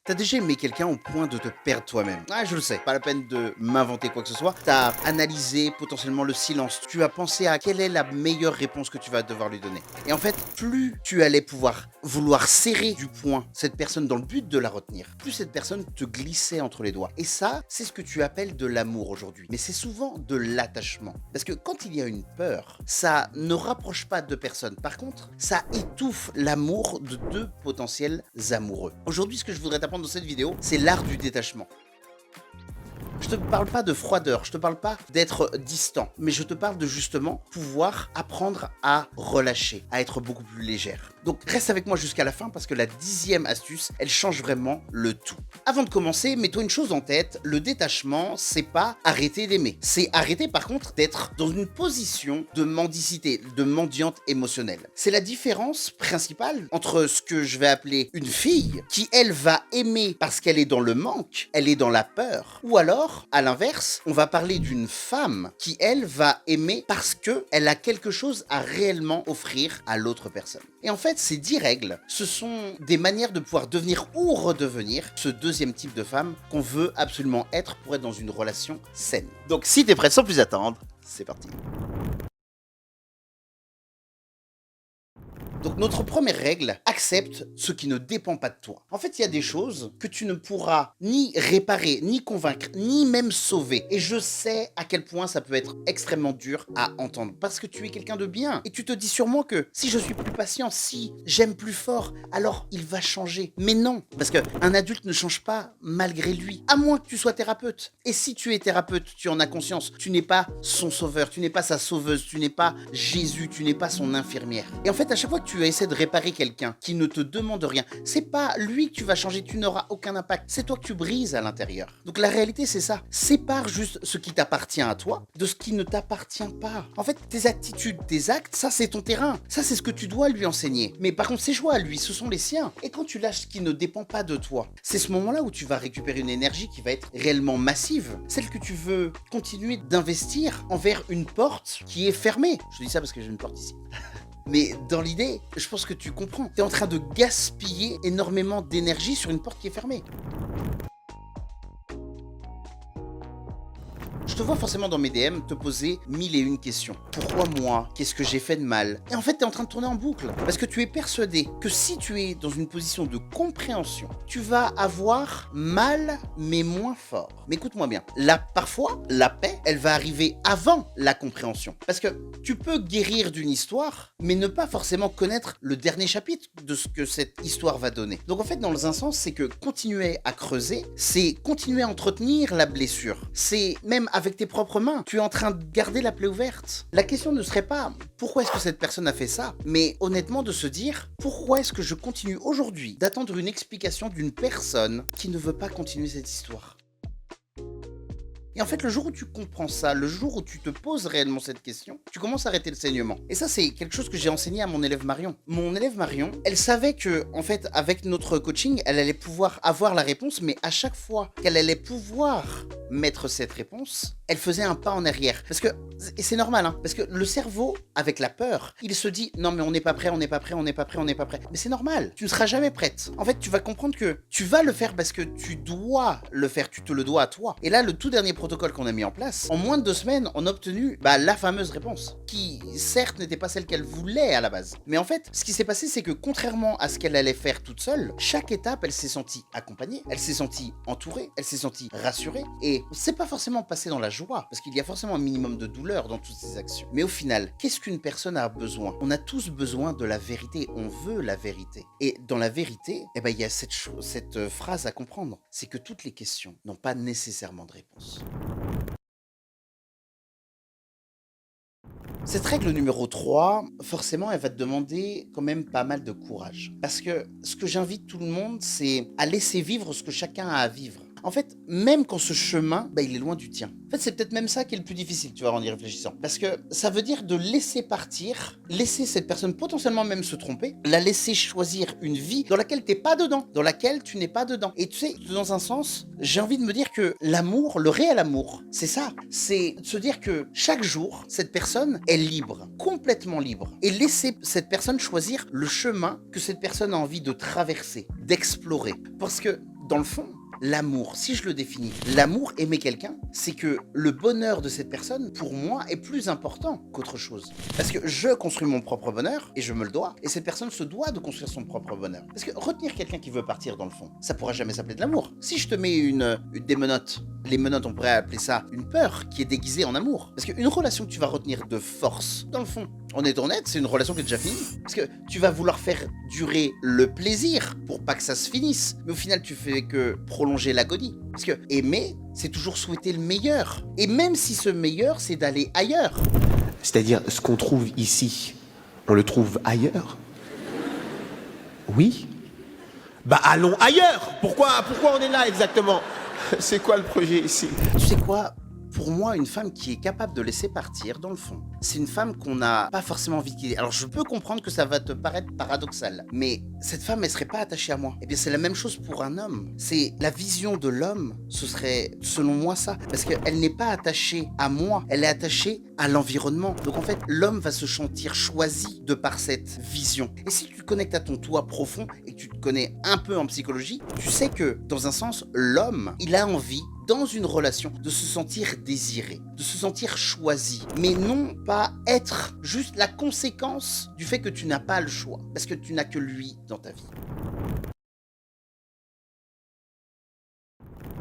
T'as déjà aimé quelqu'un au point de te perdre toi-même? Ah, je le sais, pas la peine de m'inventer quoi que ce soit. T'as analysé potentiellement le silence. Tu as pensé à quelle est la meilleure réponse que tu vas devoir lui donner. Et en fait, plus tu allais pouvoir vouloir serrer du poing cette personne dans le but de la retenir, plus cette personne te glissait entre les doigts. Et ça, c'est ce que tu appelles de l'amour aujourd'hui. Mais c'est souvent de l'attachement. Parce que quand il y a une peur, ça ne rapproche pas deux personnes. Par contre, ça étouffe l'amour de deux potentiels amoureux. Aujourd'hui, ce que je voudrais t'apprendre dans cette vidéo, c'est l'art du détachement. Je te parle pas de froideur, je te parle pas d'être distant, mais je te parle de justement pouvoir apprendre à relâcher, à être beaucoup plus légère. Donc reste avec moi jusqu'à la fin parce que la 10e astuce, elle change vraiment le tout. Avant de commencer, mets-toi une chose en tête, le détachement, c'est pas arrêter d'aimer. C'est arrêter par contre d'être dans une position de mendicité, de mendiante émotionnelle. C'est la différence principale entre ce que je vais appeler une fille qui, elle, va aimer parce qu'elle est dans le manque, elle est dans la peur, ou alors, à l'inverse, on va parler d'une femme qui, elle, va aimer parce qu'elle a quelque chose à réellement offrir à l'autre personne. Et en fait, ces 10 règles, ce sont des manières de pouvoir devenir ou redevenir ce deuxième type de femme qu'on veut absolument être pour être dans une relation saine. Donc si t'es prêt sans plus attendre, c'est parti. Donc notre première règle, accepte ce qui ne dépend pas de toi. En fait, il y a des choses que tu ne pourras ni réparer, ni convaincre, ni même sauver. Et je sais à quel point ça peut être extrêmement dur à entendre. Parce que tu es quelqu'un de bien. Et tu te dis sûrement que si je suis plus patient, si j'aime plus fort, alors il va changer. Mais non, parce qu'un adulte ne change pas malgré lui. À moins que tu sois thérapeute. Et si tu es thérapeute, tu en as conscience. Tu n'es pas son sauveur, tu n'es pas sa sauveuse, tu n'es pas Jésus, tu n'es pas son infirmière. Et en fait, à chaque fois que tu essaies de réparer quelqu'un qui ne te demande rien, c'est pas lui que tu vas changer, tu n'auras aucun impact, c'est toi que tu brises à l'intérieur. Donc la réalité c'est ça, sépare juste ce qui t'appartient à toi de ce qui ne t'appartient pas. En fait, tes attitudes, tes actes, ça c'est ton terrain, ça c'est ce que tu dois lui enseigner. Mais par contre ses choix, lui, ce sont les siens. Et quand tu lâches ce qui ne dépend pas de toi, c'est ce moment-là où tu vas récupérer une énergie qui va être réellement massive, celle que tu veux continuer d'investir envers une porte qui est fermée. Je dis ça parce que j'ai une porte ici. Mais dans l'idée, je pense que tu comprends. Tu es en train de gaspiller énormément d'énergie sur une porte qui est fermée. Je te vois forcément dans mes DM te poser 1001 questions. Pourquoi moi? Qu'est-ce que j'ai fait de mal? Et en fait, tu es en train de tourner en boucle. Parce que tu es persuadé que si tu es dans une position de compréhension, tu vas avoir mal, mais moins fort. Mais écoute-moi bien. Là, parfois, la paix, elle va arriver avant la compréhension. Parce que tu peux guérir d'une histoire, mais ne pas forcément connaître le dernier chapitre de ce que cette histoire va donner. Donc en fait, dans un sens, c'est que continuer à creuser, c'est continuer à entretenir la blessure. C'est même avec tes propres mains, tu es en train de garder la plaie ouverte. La question ne serait pas pourquoi est-ce que cette personne a fait ça, mais honnêtement de se dire pourquoi est-ce que je continue aujourd'hui d'attendre une explication d'une personne qui ne veut pas continuer cette histoire. Et en fait, le jour où tu comprends ça, le jour où tu te poses réellement cette question, tu commences à arrêter le saignement. Et ça, c'est quelque chose que j'ai enseigné à mon élève Marion. Mon élève Marion, elle savait que, en fait, avec notre coaching, elle allait pouvoir avoir la réponse, mais à chaque fois qu'elle allait pouvoir mettre cette réponse, elle faisait un pas en arrière. Parce que, et c'est normal, hein, parce que le cerveau, avec la peur, il se dit, non mais on n'est pas prêt, on n'est pas prêt, on n'est pas prêt, on n'est pas prêt. Mais c'est normal, tu ne seras jamais prête. En fait, tu vas comprendre que tu vas le faire parce que tu dois le faire, tu te le dois à toi. Et là, le tout dernier protocole qu'on a mis en place, en moins de 2 semaines, on a obtenu la fameuse réponse, qui certes n'était pas celle qu'elle voulait à la base. Mais en fait, ce qui s'est passé, c'est que contrairement à ce qu'elle allait faire toute seule, chaque étape, elle s'est sentie accompagnée, elle s'est sentie entourée, elle s'est sentie rassurée, et c'est pas forcément passé dans la joie, parce qu'il y a forcément un minimum de douleur dans toutes ces actions. Mais au final, qu'est-ce qu'une personne a besoin? On a tous besoin de la vérité, on veut la vérité. Et dans la vérité, il y a cette phrase à comprendre, c'est que toutes les questions n'ont pas nécessairement de réponse. Cette règle numéro 3, forcément, elle va te demander quand même pas mal de courage. Parce que ce que j'invite tout le monde, c'est à laisser vivre ce que chacun a à vivre. En fait, même quand ce chemin, il est loin du tien. En fait, c'est peut-être même ça qui est le plus difficile, tu vois, en y réfléchissant. Parce que ça veut dire de laisser partir, laisser cette personne potentiellement même se tromper, la laisser choisir une vie dans laquelle t'es pas dedans, dans laquelle tu n'es pas dedans. Et tu sais, dans un sens, j'ai envie de me dire que l'amour, le réel amour, c'est ça. C'est de se dire que chaque jour, cette personne est libre, complètement libre. Et laisser cette personne choisir le chemin que cette personne a envie de traverser, d'explorer. Parce que dans le fond, l'amour, si je le définis, l'amour, aimer quelqu'un, c'est que le bonheur de cette personne, pour moi, est plus important qu'autre chose. Parce que je construis mon propre bonheur, et je me le dois, et cette personne se doit de construire son propre bonheur. Parce que retenir quelqu'un qui veut partir, dans le fond, ça pourra jamais s'appeler de l'amour. Si je te mets des menottes, les menottes, on pourrait appeler ça une peur qui est déguisée en amour. Parce qu'une relation que tu vas retenir de force, dans le fond, on est honnête, c'est une relation qui est déjà finie. Parce que tu vas vouloir faire durer le plaisir pour pas que ça se finisse. Mais au final, tu fais que prolonger l'agonie. Parce que aimer, c'est toujours souhaiter le meilleur. Et même si ce meilleur, c'est d'aller ailleurs. C'est-à-dire, ce qu'on trouve ici, on le trouve ailleurs? Oui. Bah allons ailleurs. Pourquoi on est là exactement? C'est quoi le projet ici? Tu sais quoi? Pour moi, une femme qui est capable de laisser partir, dans le fond, c'est une femme qu'on n'a pas forcément envie de quitter. Alors, je peux comprendre que ça va te paraître paradoxal, mais cette femme, elle serait pas attachée à moi. Eh bien, c'est la même chose pour un homme. C'est la vision de l'homme, ce serait, selon moi, ça. Parce qu'elle n'est pas attachée à moi, elle est attachée à l'environnement. Donc, en fait, l'homme va se sentir choisi de par cette vision. Et si tu te connectes à ton toi profond et que tu te connais un peu en psychologie, tu sais que, dans un sens, l'homme, il a envie dans une relation, de se sentir désiré, de se sentir choisi, mais non pas être juste la conséquence du fait que tu n'as pas le choix, parce que tu n'as que lui dans ta vie.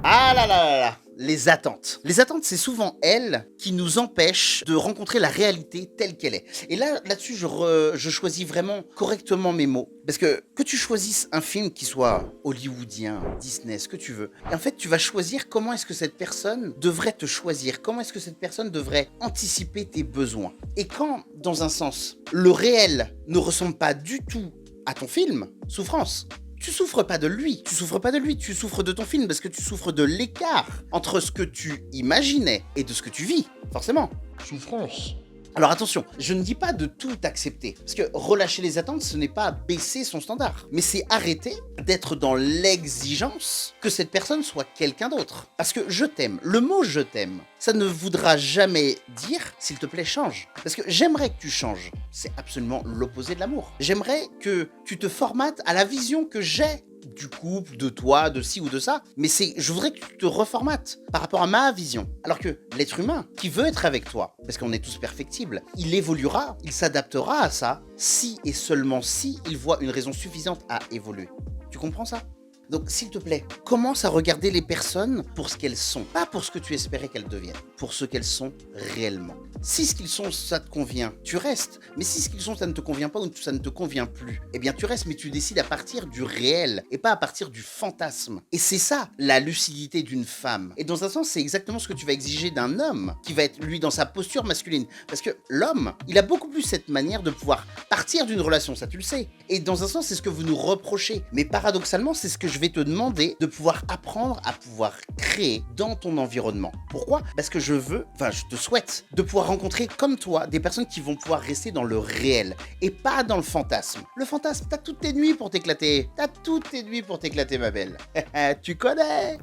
Ah là là là là, les attentes. Les attentes, c'est souvent elles qui nous empêchent de rencontrer la réalité telle qu'elle est. Et là-dessus, je choisis vraiment correctement mes mots. Parce que tu choisisses un film qui soit hollywoodien, Disney, ce que tu veux, et en fait, tu vas choisir comment est-ce que cette personne devrait te choisir, comment est-ce que cette personne devrait anticiper tes besoins. Et quand, dans un sens, le réel ne ressemble pas du tout à ton film, souffrance. Tu souffres pas de lui, tu souffres pas de lui, tu souffres de ton film parce que tu souffres de l'écart entre ce que tu imaginais et de ce que tu vis, forcément. Souffrance. Alors attention, je ne dis pas de tout accepter, parce que relâcher les attentes, ce n'est pas baisser son standard, mais c'est arrêter d'être dans l'exigence que cette personne soit quelqu'un d'autre. Parce que je t'aime, le mot je t'aime, ça ne voudra jamais dire s'il te plaît change. Parce que j'aimerais que tu changes, c'est absolument l'opposé de l'amour. J'aimerais que tu te formates à la vision que j'ai du couple, de toi, de ci ou de ça, mais je voudrais que tu te reformates par rapport à ma vision. Alors que l'être humain qui veut être avec toi, parce qu'on est tous perfectibles, il évoluera, il s'adaptera à ça, si et seulement si il voit une raison suffisante à évoluer. Tu comprends ça ? Donc, s'il te plaît, commence à regarder les personnes pour ce qu'elles sont, pas pour ce que tu espérais qu'elles deviennent, pour ce qu'elles sont réellement. Si ce qu'ils sont, ça te convient, tu restes. Mais si ce qu'ils sont, ça ne te convient pas ou ça ne te convient plus, eh bien tu restes, mais tu décides à partir du réel et pas à partir du fantasme. Et c'est ça, la lucidité d'une femme. Et dans un sens, c'est exactement ce que tu vas exiger d'un homme, qui va être, lui, dans sa posture masculine. Parce que l'homme, il a beaucoup plus cette manière de pouvoir partir d'une relation, ça tu le sais. Et dans un sens, c'est ce que vous nous reprochez. Mais paradoxalement, c'est ce que je vais te demander de pouvoir apprendre à pouvoir créer dans ton environnement. Pourquoi ? Parce que je te souhaite de pouvoir rencontrer comme toi des personnes qui vont pouvoir rester dans le réel et pas dans le fantasme. Le fantasme, t'as toutes tes nuits pour t'éclater. T'as toutes tes nuits pour t'éclater, ma belle. Tu connais ?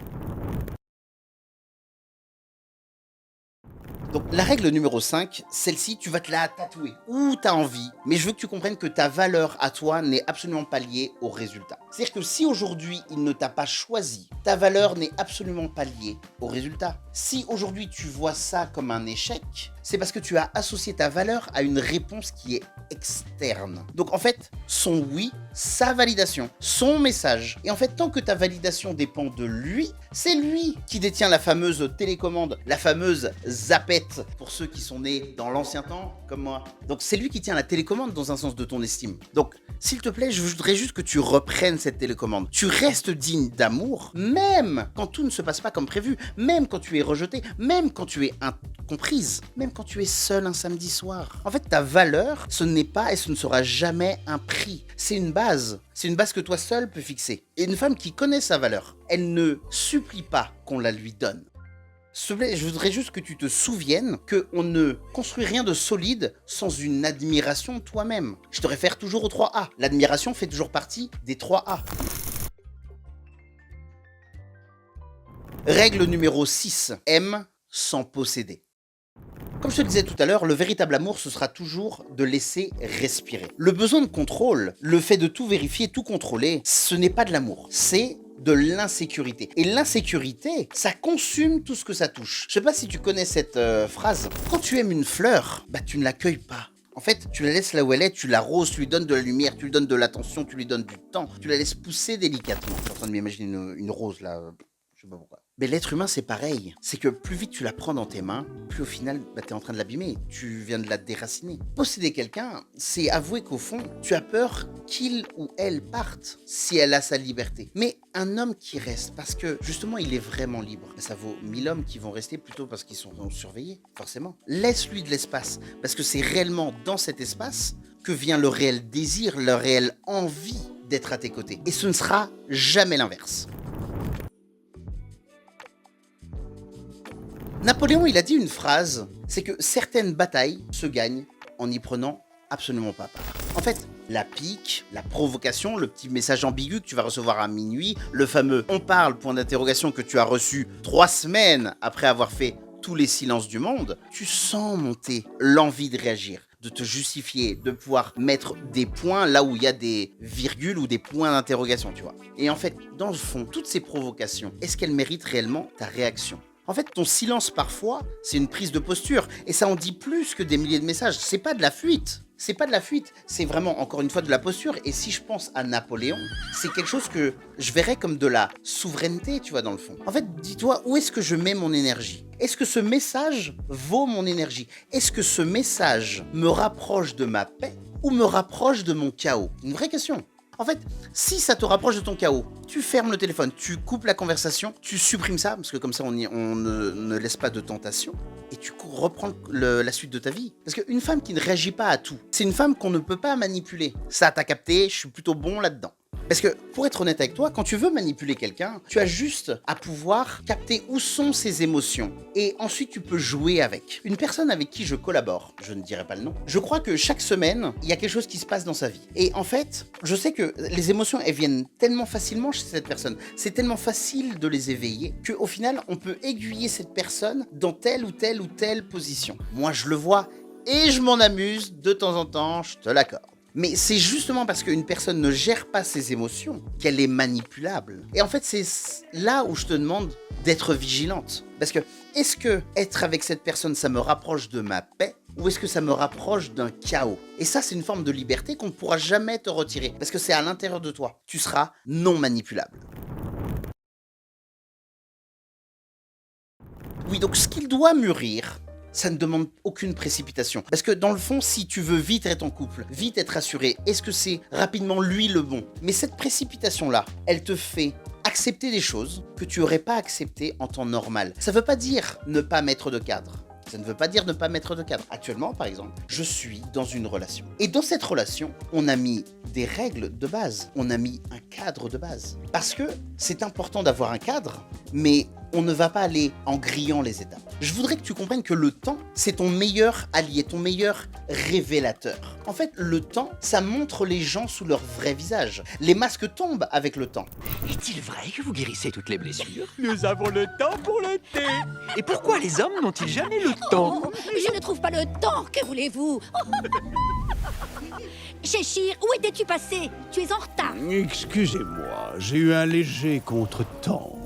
Donc la règle numéro 5, celle-ci, tu vas te la tatouer où t'as envie, mais je veux que tu comprennes que ta valeur à toi n'est absolument pas liée au résultat. C'est-à-dire que si aujourd'hui il ne t'a pas choisi, ta valeur n'est absolument pas liée au résultat. Si aujourd'hui tu vois ça comme un échec, c'est parce que tu as associé ta valeur à une réponse qui est externe. Donc en fait, son oui, sa validation, son message. Et en fait, tant que ta validation dépend de lui, c'est lui qui détient la fameuse télécommande, la fameuse zapette pour ceux qui sont nés dans l'ancien temps, comme moi. Donc c'est lui qui tient la télécommande dans un sens de ton estime. Donc, s'il te plaît, je voudrais juste que tu reprennes cette télécommande. Tu restes digne d'amour, même quand tout ne se passe pas comme prévu, même quand tu es rejeté, même quand tu es incomprise, même quand tu es seul un samedi soir. En fait, ta valeur, ce n'est pas et ce ne sera jamais un prix. C'est une base. C'est une base que toi seul peux fixer. Et une femme qui connaît sa valeur, elle ne supplie pas qu'on la lui donne. S'il te plaît, je voudrais juste que tu te souviennes qu'on ne construit rien de solide sans une admiration de toi-même. Je te réfère toujours aux 3A. L'admiration fait toujours partie des 3A. Règle numéro 6. Aime sans posséder. Comme je te disais tout à l'heure, le véritable amour, ce sera toujours de laisser respirer. Le besoin de contrôle, le fait de tout vérifier, tout contrôler, ce n'est pas de l'amour. C'est de l'insécurité. Et l'insécurité, ça consume tout ce que ça touche. Je sais pas si tu connais cette phrase. Quand tu aimes une fleur, bah tu ne l'accueilles pas. En fait, tu la laisses là où elle est, tu l'arroses, tu lui donnes de la lumière, tu lui donnes de l'attention, tu lui donnes du temps, tu la laisses pousser délicatement. Je suis en train de m'imaginer une rose là, je sais pas pourquoi. Mais l'être humain, c'est pareil. C'est que plus vite tu la prends dans tes mains, plus au final, bah, tu es en train de l'abîmer. Tu viens de la déraciner. Posséder quelqu'un, c'est avouer qu'au fond, tu as peur qu'il ou elle parte si elle a sa liberté. Mais un homme qui reste parce que, justement, il est vraiment libre, bah, ça vaut 1000 hommes qui vont rester plutôt parce qu'ils sont surveillés, forcément. Laisse-lui de l'espace, parce que c'est réellement dans cet espace que vient le réel désir, la réelle envie d'être à tes côtés. Et ce ne sera jamais l'inverse. Napoléon, il a dit une phrase, c'est que certaines batailles se gagnent en n'y prenant absolument pas part. En fait, la pique, la provocation, le petit message ambigu que tu vas recevoir à minuit, le fameux « on parle » point d'interrogation que tu as reçu 3 semaines après avoir fait tous les silences du monde, tu sens monter l'envie de réagir, de te justifier, de pouvoir mettre des points là où il y a des virgules ou des points d'interrogation, tu vois. Et en fait, dans le fond, toutes ces provocations, est-ce qu'elles méritent réellement ta réaction ? En fait, ton silence parfois, c'est une prise de posture. Et ça en dit plus que des milliers de messages. C'est pas de la fuite. C'est pas de la fuite. C'est vraiment, encore une fois, de la posture. Et si je pense à Napoléon, c'est quelque chose que je verrais comme de la souveraineté, tu vois, dans le fond. En fait, dis-toi, où est-ce que je mets mon énergie ? Est-ce que ce message vaut mon énergie ? Est-ce que ce message me rapproche de ma paix ou me rapproche de mon chaos ? Une vraie question. En fait, si ça te rapproche de ton chaos, tu fermes le téléphone, tu coupes la conversation, tu supprimes ça, parce que comme ça on ne laisse pas de tentation, et tu reprends la suite de ta vie. Parce qu'une femme qui ne réagit pas à tout, c'est une femme qu'on ne peut pas manipuler. Ça, t'as capté, je suis plutôt bon là-dedans. Parce que, pour être honnête avec toi, quand tu veux manipuler quelqu'un, tu as juste à pouvoir capter où sont ses émotions. Et ensuite, tu peux jouer avec. Une personne avec qui je collabore, je ne dirai pas le nom, je crois que chaque semaine, il y a quelque chose qui se passe dans sa vie. Et en fait, je sais que les émotions, elles viennent tellement facilement chez cette personne. C'est tellement facile de les éveiller qu'au final, on peut aiguiller cette personne dans telle ou telle ou telle position. Moi, je le vois et je m'en amuse de temps en temps, je te l'accorde. Mais c'est justement parce qu'une personne ne gère pas ses émotions qu'elle est manipulable. Et en fait, c'est là où je te demande d'être vigilante. Parce que, est-ce que être avec cette personne, ça me rapproche de ma paix ou est-ce que ça me rapproche d'un chaos ? Et ça, c'est une forme de liberté qu'on ne pourra jamais te retirer. Parce que c'est à l'intérieur de toi. Tu seras non manipulable. Oui, donc ce qu'il doit mûrir, ça ne demande aucune précipitation. Parce que dans le fond, si tu veux vite être en couple, vite être assuré, est-ce que c'est rapidement lui le bon ? Mais cette précipitation-là, elle te fait accepter des choses que tu n'aurais pas acceptées en temps normal. Ça ne veut pas dire ne pas mettre de cadre. Ça ne veut pas dire ne pas mettre de cadre. Actuellement, par exemple, je suis dans une relation. Et dans cette relation, on a mis des règles de base. On a mis un cadre de base. Parce que c'est important d'avoir un cadre, mais on ne va pas aller en grillant les étapes. Je voudrais que tu comprennes que le temps, c'est ton meilleur allié, ton meilleur révélateur. En fait, le temps, ça montre les gens sous leur vrai visage. Les masques tombent avec le temps. Est-il vrai que vous guérissez toutes les blessures? Nous avons le temps pour le thé. Et pourquoi les hommes n'ont-ils jamais le temps? Oh, je ne trouve pas le temps, que voulez-vous? Cheshire, où étais-tu passé? Tu es en retard. Excusez-moi, j'ai eu un léger contretemps.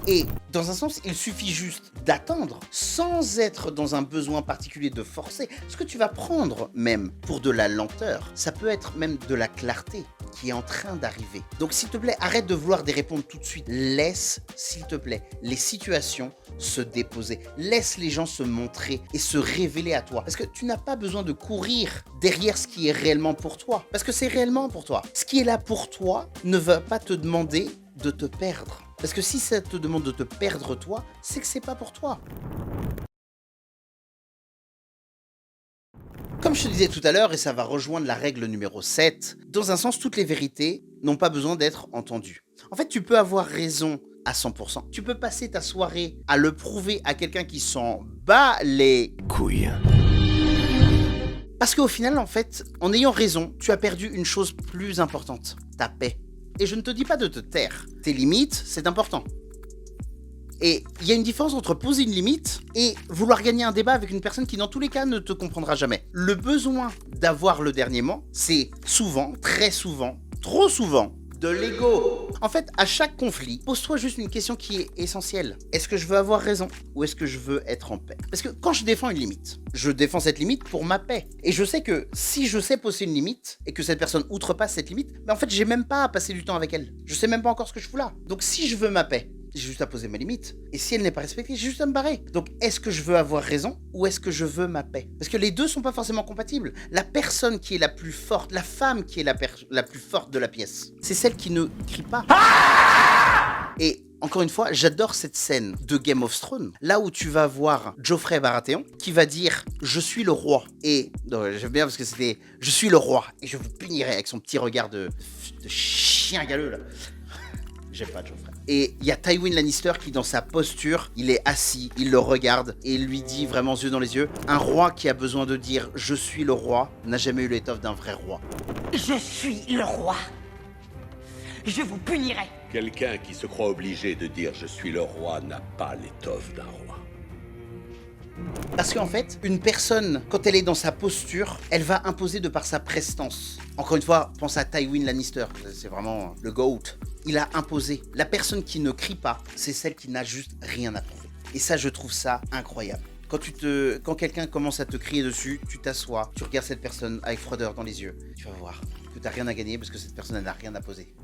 Et dans un sens, il suffit juste d'attendre sans être dans un besoin particulier de forcer. Ce que tu vas prendre même pour de la lenteur, ça peut être même de la clarté qui est en train d'arriver. Donc s'il te plaît, arrête de vouloir des réponses tout de suite. Laisse, s'il te plaît, les situations se déposer. Laisse les gens se montrer et se révéler à toi. Parce que tu n'as pas besoin de courir derrière ce qui est réellement pour toi. Parce que c'est réellement pour toi. Ce qui est là pour toi ne va pas te demander de te perdre. Parce que si ça te demande de te perdre toi, c'est que c'est pas pour toi. Comme je te disais tout à l'heure, et ça va rejoindre la règle numéro 7, dans un sens, toutes les vérités n'ont pas besoin d'être entendues. En fait, tu peux avoir raison à 100%. Tu peux passer ta soirée à le prouver à quelqu'un qui s'en bat les Couilles. Parce qu'au final, en fait, en ayant raison, tu as perdu une chose plus importante, ta paix. Et je ne te dis pas de te taire. Tes limites, c'est important. Et il y a une différence entre poser une limite et vouloir gagner un débat avec une personne qui, dans tous les cas, ne te comprendra jamais. Le besoin d'avoir le dernier mot, c'est souvent, très souvent, trop souvent, de l'ego. En fait, à chaque conflit, pose-toi juste une question qui est essentielle. Est-ce que je veux avoir raison ou est-ce que je veux être en paix? Parce que quand je défends une limite, je défends cette limite pour ma paix. Et je sais que si je sais poser une limite et que cette personne outrepasse cette limite, en fait, j'ai même pas à passer du temps avec elle. Je sais même pas encore ce que je fous là. Donc si je veux ma paix, j'ai juste à poser ma limite. Et si elle n'est pas respectée, j'ai juste à me barrer. Donc, est-ce que je veux avoir raison ou est-ce que je veux ma paix? Parce que les deux sont pas forcément compatibles. La personne qui est la plus forte, la femme qui est la plus forte de la pièce, c'est celle qui ne crie pas. Et encore une fois, j'adore cette scène de Game of Thrones, là où tu vas voir Joffrey Baratheon qui va dire « Je suis le roi ». Et j'aime bien parce que c'était « Je suis le roi et je vous punirai » avec son petit regard de chien galeux là. J'aime pas Joffrey. Et il y a Tywin Lannister qui, dans sa posture, il est assis, il le regarde et il lui dit vraiment yeux dans les yeux, un roi qui a besoin de dire « Je suis le roi » n'a jamais eu l'étoffe d'un vrai roi. Je suis le roi. Je vous punirai. Quelqu'un qui se croit obligé de dire « Je suis le roi » n'a pas l'étoffe d'un roi. Parce qu'en fait, une personne, quand elle est dans sa posture, elle va imposer de par sa prestance. Encore une fois, pense à Tywin Lannister, c'est vraiment le GOAT. Il a imposé. La personne qui ne crie pas, c'est celle qui n'a juste rien à prouver. Et ça, je trouve ça incroyable. Quand quelqu'un commence à te crier dessus, tu t'assois, tu regardes cette personne avec froideur dans les yeux. Tu vas voir que tu n'as rien à gagner parce que cette personne n'a rien à poser.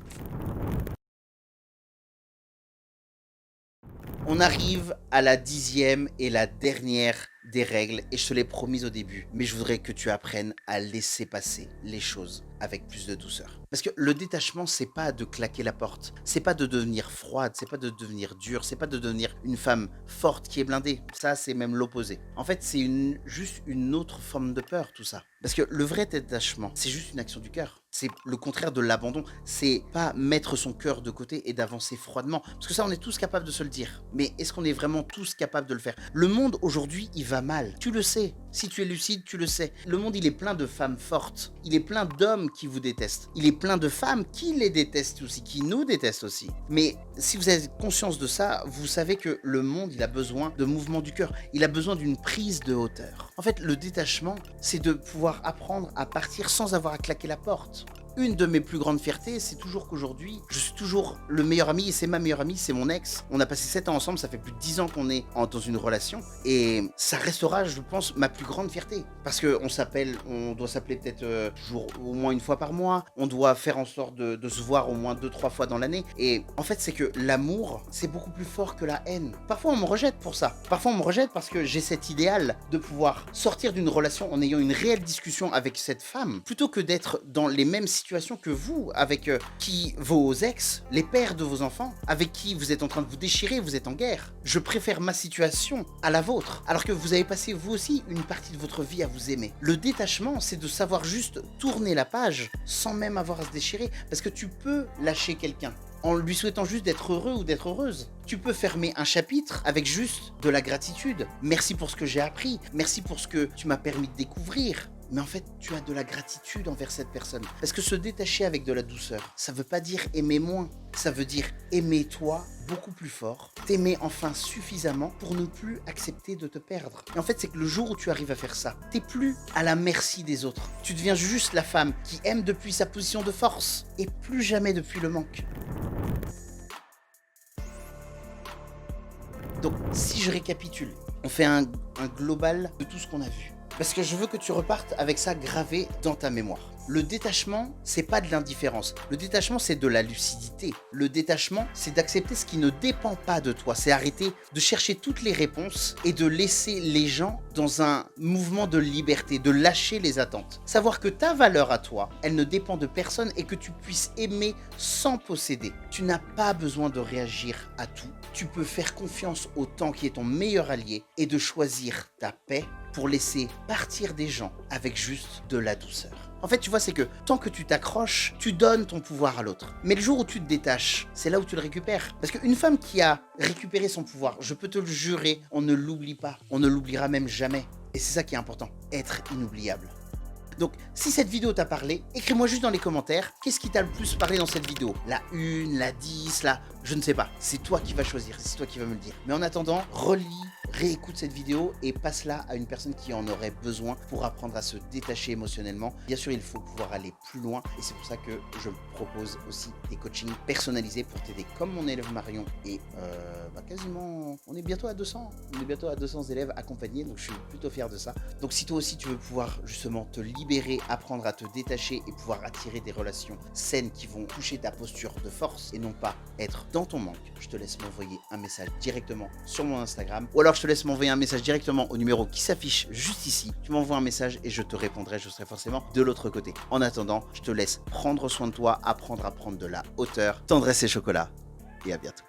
On arrive à la 10e et la dernière des règles, et je te l'ai promis au début, mais je voudrais que tu apprennes à laisser passer les choses avec plus de douceur. Parce que le détachement, c'est pas de claquer la porte, c'est pas de devenir froide, c'est pas de devenir dure, c'est pas de devenir une femme forte qui est blindée. Ça, c'est même l'opposé. En fait, c'est juste une autre forme de peur, tout ça. Parce que le vrai détachement, c'est juste une action du cœur. C'est le contraire de l'abandon. C'est pas mettre son cœur de côté et d'avancer froidement. Parce que ça, on est tous capables de se le dire. Mais est-ce qu'on est vraiment tous capables de le faire? Le monde, aujourd'hui, il va mal. Tu le sais. Si tu es lucide, tu le sais. Le monde, il est plein de femmes fortes. Il est plein d'hommes qui vous détestent. Il est plein de femmes qui les détestent aussi, qui nous détestent aussi. Mais si vous avez conscience de ça, vous savez que le monde, il a besoin de mouvement du cœur. Il a besoin d'une prise de hauteur. En fait, le détachement, c'est de pouvoir apprendre à partir sans avoir à claquer la porte. Une de mes plus grandes fiertés, c'est toujours qu'aujourd'hui, je suis toujours le meilleur ami, et c'est ma meilleure amie, c'est mon ex. On a passé 7 ans ensemble, ça fait plus de 10 ans qu'on est dans une relation, et ça restera, je pense, ma plus grande fierté. Parce qu'on doit s'appeler peut-être toujours au moins une fois par mois, on doit faire en sorte de se voir au moins 2-3 fois dans l'année, et en fait, c'est que l'amour, c'est beaucoup plus fort que la haine. Parfois, on me rejette pour ça. Parfois, on me rejette parce que j'ai cet idéal de pouvoir sortir d'une relation en ayant une réelle discussion avec cette femme, plutôt que d'être dans les mêmes situations que vous, avec vos ex, les pères de vos enfants, avec qui vous êtes en train de vous déchirer, vous êtes en guerre. Je préfère ma situation à la vôtre, alors que vous avez passé vous aussi une partie de votre vie à vous aimer. Le détachement, c'est de savoir juste tourner la page sans même avoir à se déchirer, parce que tu peux lâcher quelqu'un en lui souhaitant juste d'être heureux ou d'être heureuse. Tu peux fermer un chapitre avec juste de la gratitude. Merci pour ce que j'ai appris, merci pour ce que tu m'as permis de découvrir. Mais en fait, tu as de la gratitude envers cette personne. Parce que se détacher avec de la douceur, ça veut pas dire aimer moins. Ça veut dire aimer toi beaucoup plus fort, t'aimer enfin suffisamment pour ne plus accepter de te perdre. Et en fait, c'est que le jour où tu arrives à faire ça, t'es plus à la merci des autres. Tu deviens juste la femme qui aime depuis sa position de force et plus jamais depuis le manque. Donc, si je récapitule, on fait un global de tout ce qu'on a vu. Parce que je veux que tu repartes avec ça gravé dans ta mémoire. Le détachement, c'est pas de l'indifférence. Le détachement, c'est de la lucidité. Le détachement, c'est d'accepter ce qui ne dépend pas de toi. C'est arrêter de chercher toutes les réponses et de laisser les gens dans un mouvement de liberté, de lâcher les attentes. Savoir que ta valeur à toi, elle ne dépend de personne et que tu puisses aimer sans posséder. Tu n'as pas besoin de réagir à tout. Tu peux faire confiance au temps qui est ton meilleur allié et de choisir ta paix pour laisser partir des gens avec juste de la douceur. En fait, tu vois, c'est que tant que tu t'accroches, tu donnes ton pouvoir à l'autre. Mais le jour où tu te détaches, c'est là où tu le récupères. Parce qu'une femme qui a récupéré son pouvoir, je peux te le jurer, on ne l'oublie pas. On ne l'oubliera même jamais. Et c'est ça qui est important, être inoubliable. Donc, si cette vidéo t'a parlé, écris-moi juste dans les commentaires, qu'est-ce qui t'a le plus parlé dans cette vidéo? La 1, la 10, la... Je ne sais pas. C'est toi qui vas choisir, c'est toi qui vas me le dire. Mais en attendant, relis, réécoute cette vidéo et passe-la à une personne qui en aurait besoin pour apprendre à se détacher émotionnellement. Bien sûr, il faut pouvoir aller plus loin et c'est pour ça que je propose aussi des coachings personnalisés pour t'aider comme mon élève Marion et quasiment, on est bientôt à 200. On est bientôt à 200 élèves accompagnés, donc je suis plutôt fier de ça. Donc si toi aussi tu veux pouvoir justement te libérer, apprendre à te détacher et pouvoir attirer des relations saines qui vont toucher ta posture de force et non pas être dans ton manque, je te laisse m'envoyer un message directement sur mon Instagram ou alors je te laisse m'envoyer un message directement au numéro qui s'affiche juste ici. Tu m'envoies un message et je te répondrai, je serai forcément de l'autre côté. En attendant, je te laisse prendre soin de toi, apprendre à prendre de la hauteur, tendresse et chocolat et à bientôt.